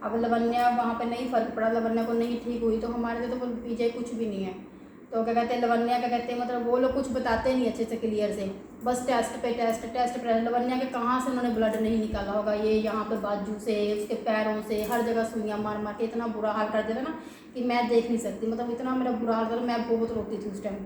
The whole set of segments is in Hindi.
अब लवन्या वहाँ पे नहीं फ़र्क पड़ा, लवन्या को नहीं ठीक हुई, तो हमारे लिए तो पीजीआई कुछ भी नहीं है। तो क्या कहते हैं लवन्या, क्या कहते हैं मतलब वो लोग कुछ बताते नहीं अच्छे से क्लियर से, बस टेस्ट पे लवन्या के कहाँ से उन्होंने ब्लड नहीं निकाला होगा, ये यहाँ पे बाजू से, उसके पैरों से, हर जगह सुइयाँ मार मार के इतना बुरा हाल कर देता ना कि मैं देख नहीं सकती, मतलब इतना मेरा बुरा हाल था, मैं बहुत रोती थी उस टाइम।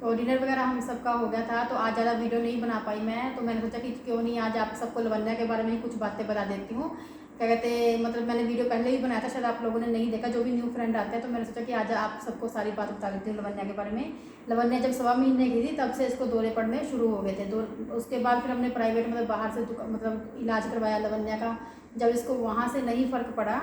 तो डिनर वगैरह हम सबका हो गया था, तो आज ज़्यादा वीडियो नहीं बना पाई मैं, तो मैंने सोचा कि क्यों नहीं आज आप सबको लवन्या के बारे में ही कुछ बातें बता देती हूँ। क्या कहते मतलब मैंने वीडियो पहले ही बनाया था, शायद आप लोगों ने नहीं देखा, जो भी न्यू फ्रेंड आते हैं, तो मैंने सोचा कि आज आप सबको सारी बात बता देती हूँ लवन्या के बारे में। लवन्या जब 1.25 महीने की थी तब से इसको दौरे पड़ने शुरू हो गए थे, तो उसके बाद फिर हमने प्राइवेट मतलब बाहर से मतलब इलाज करवाया लवन्या का। जब इसको वहाँ से नहीं फ़र्क पड़ा,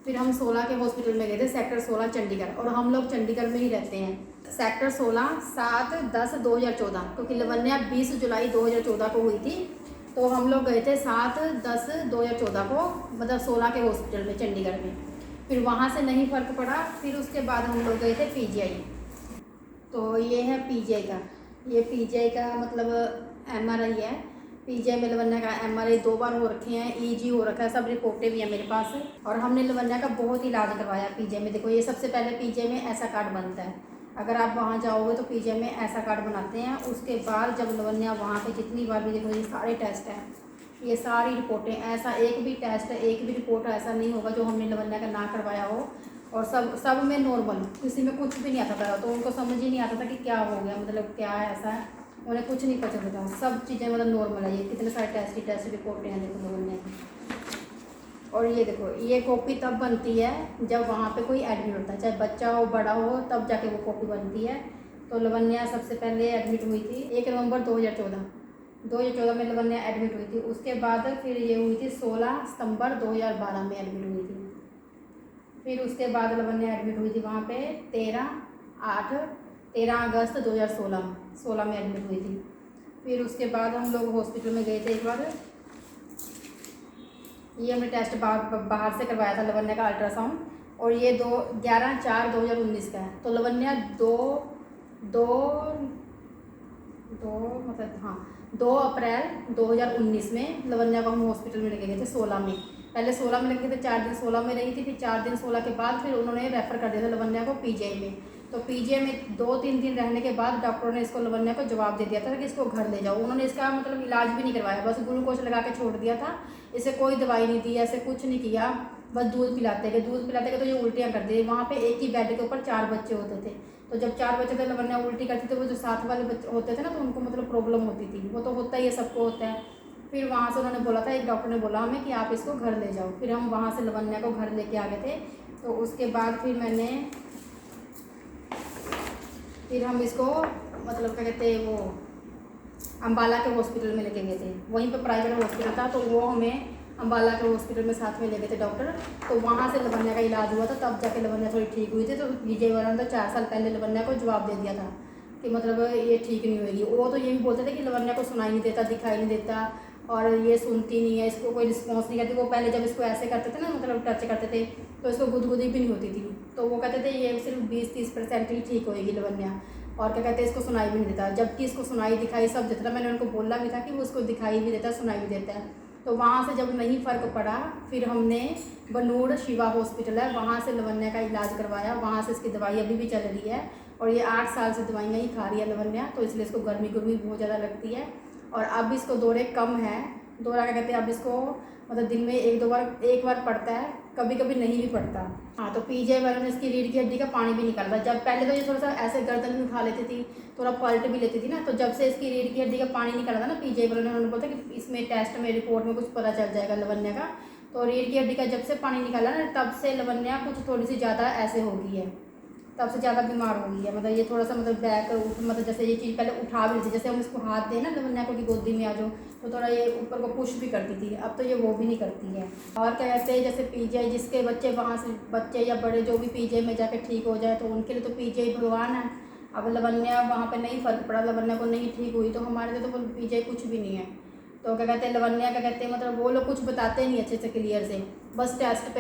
फिर हम 16 के हॉस्पिटल में गए थे, सेक्टर 16 चंडीगढ़, और हम लोग चंडीगढ़ में ही रहते हैं। सेक्टर 16 7/10/2014, क्योंकि लवन्या 20 जुलाई 2014 को हुई थी, तो हम लोग गए थे 7/10/2014 को, मतलब 16 के हॉस्पिटल में चंडीगढ़ में। फिर वहाँ से नहीं फ़र्क पड़ा, फिर उसके बाद हम लोग गए थे पीजीआई। तो ये है पीजीआई का, ये पीजीआई का मतलब एमआरआई है। पीजीआई में लवन्या का एमआरआई 2 बार हो रखे हैं, ईजी हो रखा है, सब रिपोर्टें भी हैं मेरे पास, और हमने लवन्या का बहुत इलाज करवाया पीजीआई में। देखो ये सबसे पहले पीजीआई में ऐसा कार्ड बनता है, अगर आप वहाँ जाओगे तो पीजीआई में ऐसा कार्ड बनाते हैं। उसके बाद जब लवन्या वहाँ पे जितनी बार भी, देखो ये सारे टेस्ट हैं, ये सारी रिपोर्टें, ऐसा एक भी टेस्ट एक भी रिपोर्ट ऐसा नहीं होगा जो हमने लवन्या का ना करवाया हो, और सब में नॉर्मल, किसी में कुछ भी नहीं आता था, तो उनको समझ ही नहीं आता था कि क्या हो गया, मतलब क्या है ऐसा है, उन्हें कुछ नहीं पता था, सब चीज़ें मतलब नॉर्मल है। ये कितने सारे टेस्ट रिपोर्टें हैं देखो लवन्या की। और ये देखो ये कॉपी तब बनती है जब वहाँ पे कोई एडमिट होता है, चाहे बच्चा हो बड़ा हो, तब जाके वो कॉपी बनती है। तो लवन्या सबसे पहले एडमिट हुई थी 1 नवंबर 2014 में लवन्या एडमिट हुई थी। उसके बाद फिर ये हुई थी 16 सितंबर 2012 में एडमिट हुई थी। फिर उसके बाद लवन्या एडमिट हुई थी वहाँ पे 13 अगस्त 2016 में एडमिट हुई थी। फिर उसके बाद हम लोग हॉस्पिटल में गए थे एक बार, ये हमने टेस्ट बाहर से करवाया था लवन्या का अल्ट्रासाउंड, और ये 11/4/2019 का है। तो लवन्या 2 अप्रैल 2019 में लवन्या को हम हॉस्पिटल में लेके गए थे 16 में। पहले 16 में लगे थे, 4 दिन 16 में रही थी, फिर 4 दिन 16 के बाद फिर उन्होंने रेफ़र कर दिया था लवन्या को पीजीआई में। तो पीजीआई में 2-3 दिन रहने के बाद डॉक्टरों ने इसको लवन्या को जवाब दे दिया था कि इसको घर ले जाओ। उन्होंने इसका मतलब इलाज भी नहीं करवाया, बस ग्लूकोज लगा के छोड़ दिया था, इसे कोई दवाई नहीं दी, ऐसे कुछ नहीं किया, बस दूध पिलाते गए तो ये उल्टियाँ कर दी। वहाँ पे एक ही बेड के ऊपर 4 बच्चे होते थे, तो जब 4 बच्चे थे लवन्या उल्टी करती थी, वो जो साथ वाले बच्चे होते थे ना, तो उनको मतलब प्रॉब्लम होती थी, वो तो होता ही है, सबको होता है। फिर वहाँ से उन्होंने बोला था, एक डॉक्टर ने बोला हमें कि आप इसको घर ले जाओ, फिर हम वहाँ से लवन्या को घर लेके आ गए थे। तो उसके बाद फिर हम इसको मतलब क्या कहते हैं वो अम्बाला के हॉस्पिटल में लेके गए थे, वहीं पे प्राइवेट हॉस्पिटल था, तो वो हमें अम्बाला के हॉस्पिटल में साथ में ले गए थे डॉक्टर। तो वहाँ से लवन्या का इलाज हुआ था, तब जाके लवन्या थोड़ी ठीक हुई थी। तो पीजीआई वालों ने तो 4 साल पहले लवन्या को जवाब दे दिया था कि मतलब ये ठीक नहीं होगी। वो तो ये भी बोलते थे कि लवन्या को सुनाई नहीं देता, दिखाई नहीं देता, और ये सुनती नहीं है, इसको कोई रिस्पॉन्स नहीं करती। वो पहले जब इसको ऐसे करते थे ना, मतलब टच करते थे, तो इसको गुदगुदी भी नहीं होती थी, तो वो कहते थे ये सिर्फ 20-30% ही ठीक होएगी लवन्या, और क्या कहते हैं इसको सुनाई भी नहीं देता, जबकि इसको सुनाई दिखाई सब देता था। मैंने उनको बोला भी था कि वो उसको दिखाई भी देता है, सुनाई भी देता है। तो वहाँ से जब नहीं फ़र्क पड़ा, फिर हमने बनूड़ शिवा हॉस्पिटल है, वहाँ से लवन्या का इलाज करवाया, वहाँ से इसकी दवाई अभी भी चल रही है, और ये 8 साल से दवाइयाँ ही खा रही है लवन्या, तो इसलिए इसको गर्मी बहुत ज़्यादा लगती है। और अब इसको दौरे कम है, दौरा क्या कहते हैं, अब इसको मतलब दिन में एक बार पड़ता है, कभी कभी नहीं भी पड़ता। हाँ, तो पीजीआई वालों ने इसकी रीढ़ की हड्डी का पानी भी निकाला था। जब पहले तो ये थोड़ा सा ऐसे गर्दन में उठा लेती थी, थोड़ा पलट भी लेती थी ना, तो जब से इसकी रीढ़ की हड्डी का पानी निकाला था ना पीजीआई वालों ने, उन्होंने बोला कि इसमें टेस्ट में रिपोर्ट में कुछ पता चल जाएगा लवन्या का। तो रीढ़ की हड्डी का जब से पानी निकाला ना, तब से लवन्या कुछ थोड़ी सी ज़्यादा ऐसे हो गई है, तब से ज़्यादा बीमार हो गई है। मतलब ये थोड़ा सा मतलब बैक मतलब जैसे ये चीज़ पहले उठा भी थी, जैसे हम इसको हाथ दें ना लवन्या को कि गोदी में आ जाओ, तो थोड़ा ये ऊपर को पुश भी करती थी, अब तो ये वो भी नहीं करती है। और क्या कहते हैं, जैसे पीजीआई जिसके बच्चे वहाँ से बच्चे या बड़े जो भी पीजीआई में जाके ठीक हो जाए, तो उनके लिए तो पीजीआई भगवान है। अब लवन्या वहाँ पे नहीं फ़र्क पड़ा, लवन्या को नहीं ठीक हुई, तो हमारे लिए तो पीजीआई कुछ भी नहीं है। तो क्या कहते हैं लवन्या, क्या कहते हैं मतलब वो लोग कुछ बताते नहीं अच्छे से क्लियर से, बस टेस्ट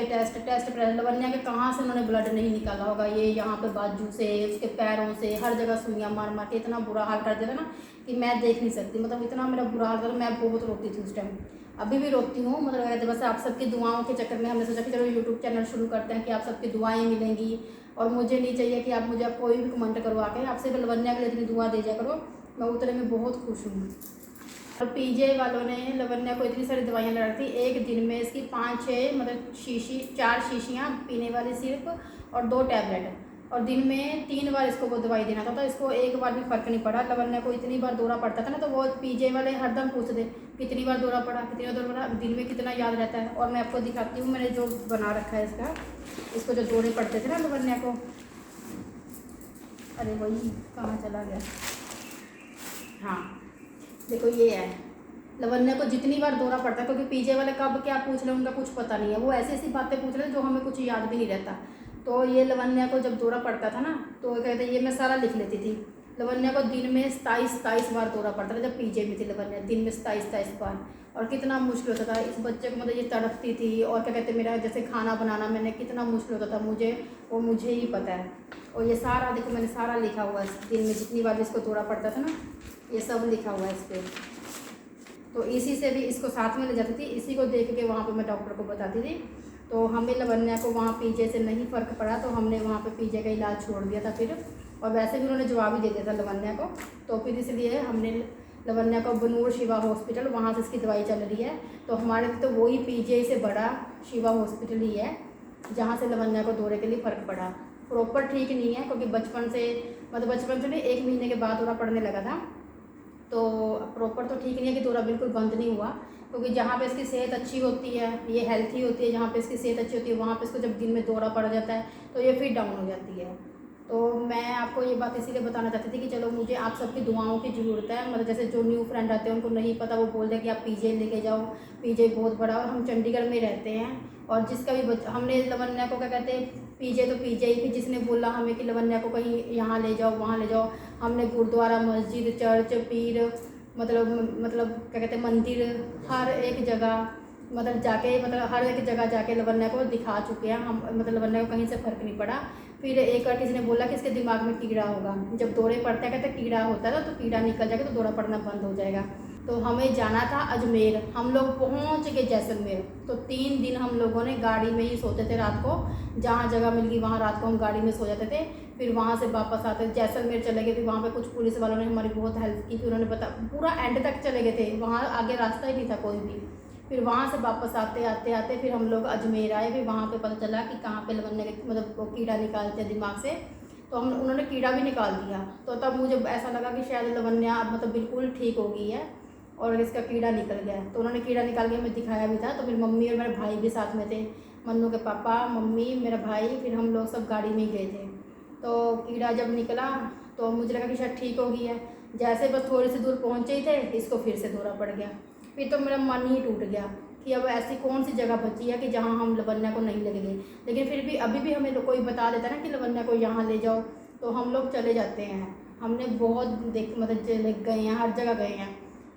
पे लवन्या के कहाँ से उन्होंने ब्लड नहीं निकाला होगा, ये यहाँ पे बाजू से, उसके पैरों से, हर जगह सुइयाँ मार मार के इतना बुरा हाल कर देता ना कि मैं देख नहीं सकती, मतलब इतना मेरा बुरा हाल था, मैं बहुत रोती थी उस टाइम। अभी भी रोती हूँ, मतलब कहते बस आप सबकी दुआओं के चक्कर में हमने सोचा कि चलो यूट्यूब चैनल शुरू करते हैं कि आप सबकी दुआएं मिलेंगी, और मुझे नहीं चाहिए कि आप मुझे कोई भी कमेंट करो आके, आप सिर्फ लवन्या के लिए इतनी दुआ दे जा करो, मैं उतने में बहुत खुश हूँ। और पीजे वालों ने लवन्या को इतनी सारी दवाइयाँ लगा दी, एक दिन में इसकी 5-6 मतलब 4 शीशियाँ पीने वाली सिर्फ और 2 टैबलेट, और दिन में 3 बार इसको वो दवाई देना था। तो इसको एक बार भी फ़र्क नहीं पड़ा। लवन्या को इतनी बार दौरा पड़ता था ना, तो वो पीजे वाले हरदम पूछते कितनी बार दौरा पड़ा, कितनी बार दौरा पड़ा, दिन में कितना याद रहता है। और मैं आपको दिखाती हूँ, मैंने जो बना रखा है इसको जो दौरे पड़ते थे ना लवन्या को, अरे वही कहाँ चला गया, हाँ देखो ये है। लवन्या को जितनी बार दौरा पड़ता है, क्योंकि पीजे वाले कब क्या पूछ रहे हैं उनका कुछ पता नहीं है, वो ऐसी ऐसी बातें पूछ रहे हैं जो हमें कुछ याद भी नहीं रहता। तो ये लवन्या को जब दौरा पड़ता था ना, तो कहते ये मैं सारा लिख लेती थी। लवन्या को दिन में 27 बार दौरा पड़ता था जब पीजे में थी लवन्या, दिन में 27 बार। और कितना मुश्किल होता था इस बच्चे को, मतलब ये तड़पती थी। और क्या कहते मेरा जैसे खाना बनाना मैंने कितना मुश्किल होता था मुझे, वो मुझे ही पता है। और ये सारा देखो मैंने सारा लिखा हुआ है, दिन में जितनी बार इसको दौरा पड़ता था ना, ये सब लिखा हुआ है इस पर। तो इसी से भी इसको साथ में ले जाती थी, इसी को देख के वहाँ पे मैं डॉक्टर को बताती थी। तो हमें लवन्या को वहाँ पीजे से नहीं फ़र्क पड़ा, तो हमने वहाँ पे पीजे का इलाज छोड़ दिया था फिर। और वैसे भी उन्होंने जवाब ही दे दिया था लवन्या को, तो फिर इसलिए हमने लवन्या को बनूर शिवा हॉस्पिटल, वहाँ से इसकी दवाई चल रही है। तो हमारे तो वही पीजे से बड़ा शिवा हॉस्पिटल ही है जहाँ से लवन्या को दौरे के लिए फ़र्क पड़ा। प्रॉपर ठीक नहीं है, क्योंकि बचपन से नहीं 1 महीने के बाद दौरा पड़ने लगा था। तो प्रॉपर तो ठीक नहीं है कि दौरा बिल्कुल बंद नहीं हुआ, क्योंकि जहाँ पे इसकी सेहत अच्छी होती है, ये हेल्थी होती है, जहाँ पे इसकी सेहत अच्छी होती है, वहाँ पे इसको जब दिन में दौरा पड़ जाता है तो ये फिर डाउन हो जाती है। तो मैं आपको ये बात इसीलिए बताना चाहती थी कि चलो मुझे आप सबकी दुआओं की ज़रूरत है। मतलब जैसे जो न्यू फ्रेंड आते हैं उनको नहीं पता, वो बोल दें कि आप पीजे लेके जाओ, पीजे बहुत बड़ा, और हम चंडीगढ़ में रहते हैं। और जिसका भी हमने लवन्या को क्या कहते हैं पीजे तो पीजे ही, फिर जिसने बोला हमें कि लवन्या को कहीं यहाँ ले जाओ वहाँ ले जाओ, हमने गुरुद्वारा, मस्जिद, चर्च, पीर, मतलब क्या कहते हैं मंदिर, हर एक जगह मतलब जाके, मतलब हर एक जगह जाके लवन्या को दिखा चुके हैं हम। मतलब लवन्या को कहीं से फ़र्क नहीं पड़ा। फिर एक बार किसी ने बोला कि इसके दिमाग में कीड़ा होगा, जब दौरे पड़ते हैं कहते कीड़ा होता है ना, तो कीड़ा निकल जाएगा तो दौरा पड़ना बंद हो जाएगा। तो हमें जाना था अजमेर, हम लोग पहुँच गए जैसलमेर। तो 3 दिन हम लोगों ने गाड़ी में ही सोते थे रात को, जहाँ जगह मिल गई वहाँ रात को हम गाड़ी में सो जाते थे। फिर वहाँ से वापस आते जैसलमेर चले गए। फिर वहाँ पे कुछ पुलिस वालों ने हमारी बहुत हेल्प की, फिर उन्होंने पूरा एंड तक चले गए थे, वहाँ आगे रास्ता ही नहीं था कोई भी। फिर वहाँ से वापस आते फिर हम लोग अजमेर आए। फिर वहाँ पे पता चला कि कहाँ पे लवन्या के मतलब वो कीड़ा निकालते हैं दिमाग से, तो उन्होंने कीड़ा भी निकाल दिया। तो तब मुझे ऐसा लगा कि शायद लवन्या अब मतलब बिल्कुल ठीक हो गई है और इसका कीड़ा निकल गया। तो उन्होंने कीड़ा निकाल के हमें दिखाया भी था। तो फिर मम्मी और मेरे भाई भी साथ में थे, मन्नू के पापा, मम्मी, मेरा भाई, फिर हम लोग सब गाड़ी में ही गए थे। तो कीड़ा जब निकला तो मुझे लगा कि शायद ठीक हो गई है। जैसे बस थोड़ी सी दूर पहुँचे ही थे, इसको फिर से दौरा पड़ गया। फिर तो मेरा मन ही टूट गया कि अब ऐसी कौन सी जगह बची है कि जहाँ हम लवन्या को नहीं लेके गए। लेकिन फिर भी अभी भी हमें कोई बता देता ना कि लवन्या को यहाँ ले जाओ, तो हम लोग चले जाते हैं। हमने बहुत मतलब चले गए हैं, हर जगह गए हैं।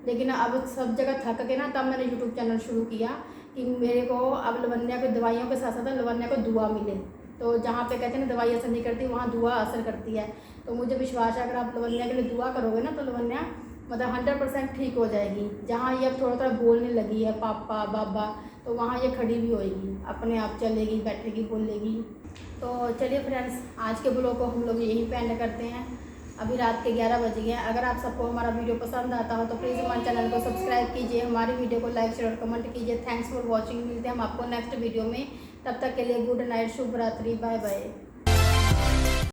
लेकिन अब सब जगह थक के ना, तब मैंने यूट्यूब चैनल शुरू किया कि मेरे को अब लवन्या को दवाइयों के साथ साथ लवन्या को दुआ मिले। तो जहाँ पे कहते हैं ना दवाई असर नहीं करती, वहाँ दुआ असर करती है। तो मुझे विश्वास है अगर आप लवन्या के लिए दुआ करोगे ना, तो लवन्या मतलब 100% ठीक हो जाएगी। जहाँ ये अब थोड़ा थोड़ा बोलने लगी है पापा बाबा, तो वहाँ ये खड़ी भी होएगी, अपने आप चलेगी, बैठेगी, बोलेगी। तो चलिए फ्रेंड्स, आज के ब्लॉग को हम लोग यहीं पे एंड करते हैं। अभी रात के 11 बज गए हैं। अगर आप सबको हमारा वीडियो पसंद आता हो तो प्लीज़ हमारे चैनल को सब्सक्राइब कीजिए, हमारी वीडियो को लाइक शेयर और कमेंट कीजिए। Thanks for watching. मिलते हैं हम आपको नेक्स्ट वीडियो में, तब तक के लिए गुड नाइट, शुभ रात्रि, बाय बाय।